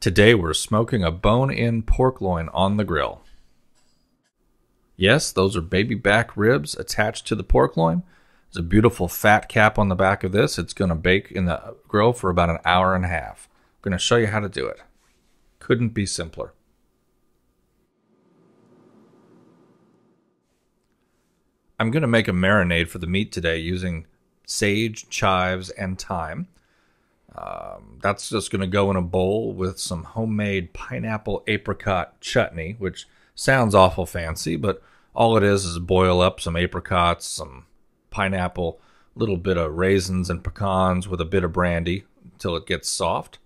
Today we're smoking a bone-in pork loin on the grill. Yes, those are baby back ribs attached to the pork loin. There's a beautiful fat cap on the back of this. It's going to bake in the grill for about an hour and a half. I'm going to show you how to do it. Couldn't be simpler. I'm going to make a marinade for the meat today using sage, chives, and thyme. That's just going to go in a bowl with some homemade pineapple apricot chutney, which sounds awful fancy, but all it is boil up some apricots, some pineapple, a little bit of raisins and pecans with a bit of brandy until it gets soft.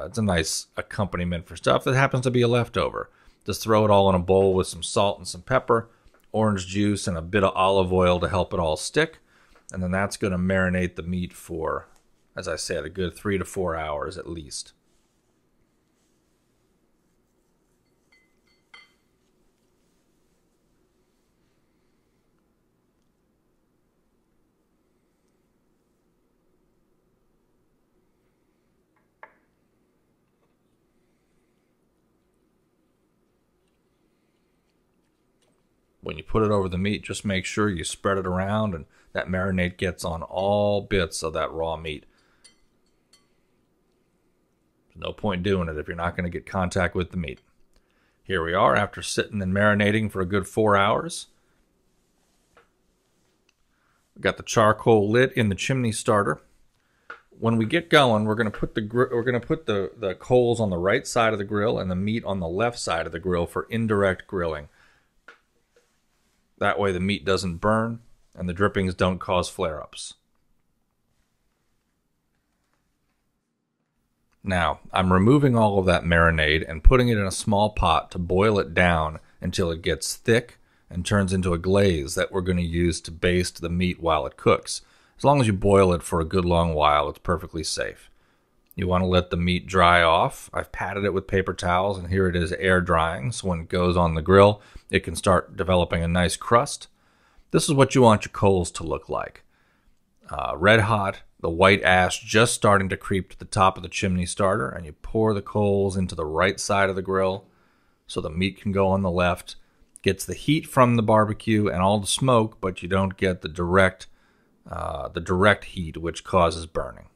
It's a nice accompaniment for stuff that happens to be a leftover. Just throw it all in a bowl with some salt and some pepper, orange juice, and a bit of olive oil to help it all stick. And then that's going to marinate the meat for, as I said, a good 3 to 4 hours at least. When you put it over the meat, just make sure you spread it around and that marinade gets on all bits of that raw meat. There's no point doing it if you're not going to get contact with the meat. Here we are after sitting and marinating for a good 4 hours. We've got the charcoal lit in the chimney starter. When we get going, we're going to put the coals on the right side of the grill and the meat on the left side of the grill for indirect grilling. That way the meat doesn't burn and the drippings don't cause flare-ups. Now, I'm removing all of that marinade and putting it in a small pot to boil it down until it gets thick and turns into a glaze that we're going to use to baste the meat while it cooks. As long as you boil it for a good long while, it's perfectly safe. You want to let the meat dry off. I've patted it with paper towels, and here it is air drying, so when it goes on the grill, it can start developing a nice crust. This is what you want your coals to look like. Red hot, the white ash just starting to creep to the top of the chimney starter, and you pour the coals into the right side of the grill so the meat can go on the left. Gets the heat from the barbecue and all the smoke, but you don't get the direct heat, which causes burning.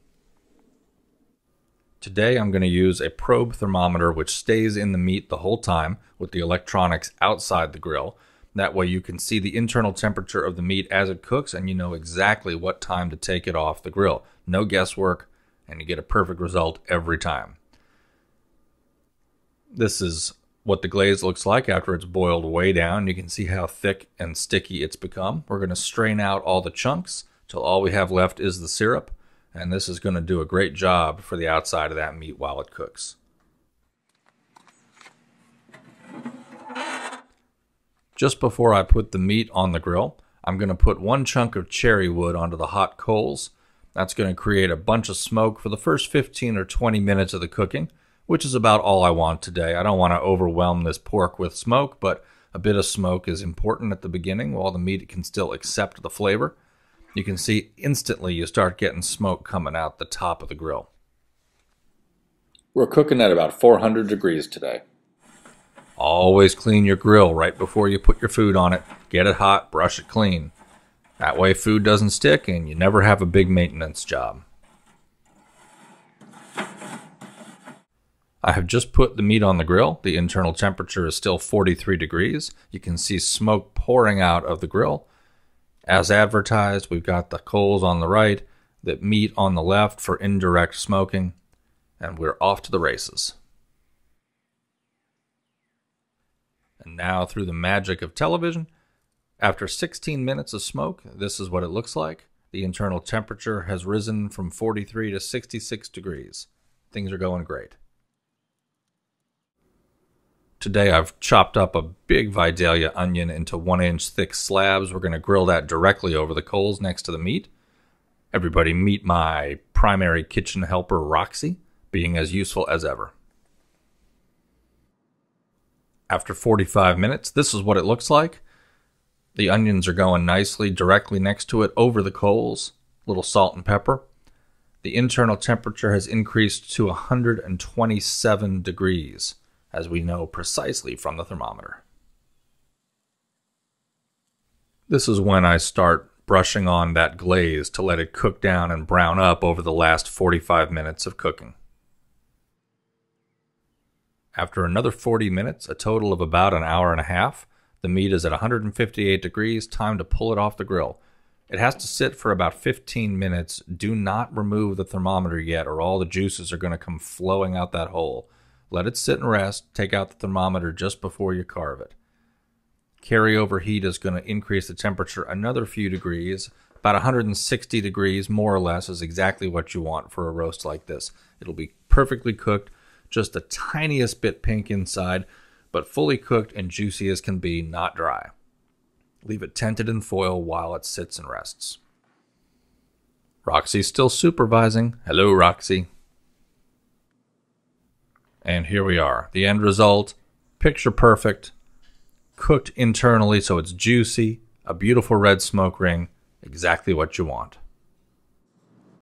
Today I'm going to use a probe thermometer which stays in the meat the whole time with the electronics outside the grill. That way you can see the internal temperature of the meat as it cooks and you know exactly what time to take it off the grill. No guesswork, and you get a perfect result every time. This is what the glaze looks like after it's boiled way down. You can see how thick and sticky it's become. We're going to strain out all the chunks till all we have left is the syrup. And this is going to do a great job for the outside of that meat while it cooks. Just before I put the meat on the grill, I'm going to put one chunk of cherry wood onto the hot coals. That's going to create a bunch of smoke for the first 15 or 20 minutes of the cooking, which is about all I want today. I don't want to overwhelm this pork with smoke, but a bit of smoke is important at the beginning while the meat can still accept the flavor. You can see instantly you start getting smoke coming out the top of the grill. We're cooking at about 400 degrees today. Always clean your grill right before you put your food on it. Get it hot, brush it clean. That way food doesn't stick and you never have a big maintenance job. I have just put the meat on the grill. The internal temperature is still 43 degrees. You can see smoke pouring out of the grill. As advertised, we've got the coals on the right, the meat on the left for indirect smoking, and we're off to the races. And now, through the magic of television, after 16 minutes of smoke, this is what it looks like. The internal temperature has risen from 43 to 66 degrees. Things are going great. Today I've chopped up a big Vidalia onion into 1-inch thick slabs. We're going to grill that directly over the coals next to the meat. Everybody meet my primary kitchen helper, Roxy, being as useful as ever. After 45 minutes, this is what it looks like. The onions are going nicely directly next to it over the coals. A little salt and pepper. The internal temperature has increased to 127 degrees, as we know precisely from the thermometer. This is when I start brushing on that glaze to let it cook down and brown up over the last 45 minutes of cooking. After another 40 minutes, a total of about an hour and a half, the meat is at 158 degrees, time to pull it off the grill. It has to sit for about 15 minutes. Do not remove the thermometer yet, or all the juices are going to come flowing out that hole. Let it sit and rest. Take out the thermometer just before you carve it. Carryover heat is going to increase the temperature another few degrees. About 160 degrees, more or less, is exactly what you want for a roast like this. It'll be perfectly cooked, just the tiniest bit pink inside, but fully cooked and juicy as can be, not dry. Leave it tented in foil while it sits and rests. Roxy's still supervising. Hello, Roxy. And here we are. The end result, picture perfect, cooked internally so it's juicy, a beautiful red smoke ring, exactly what you want.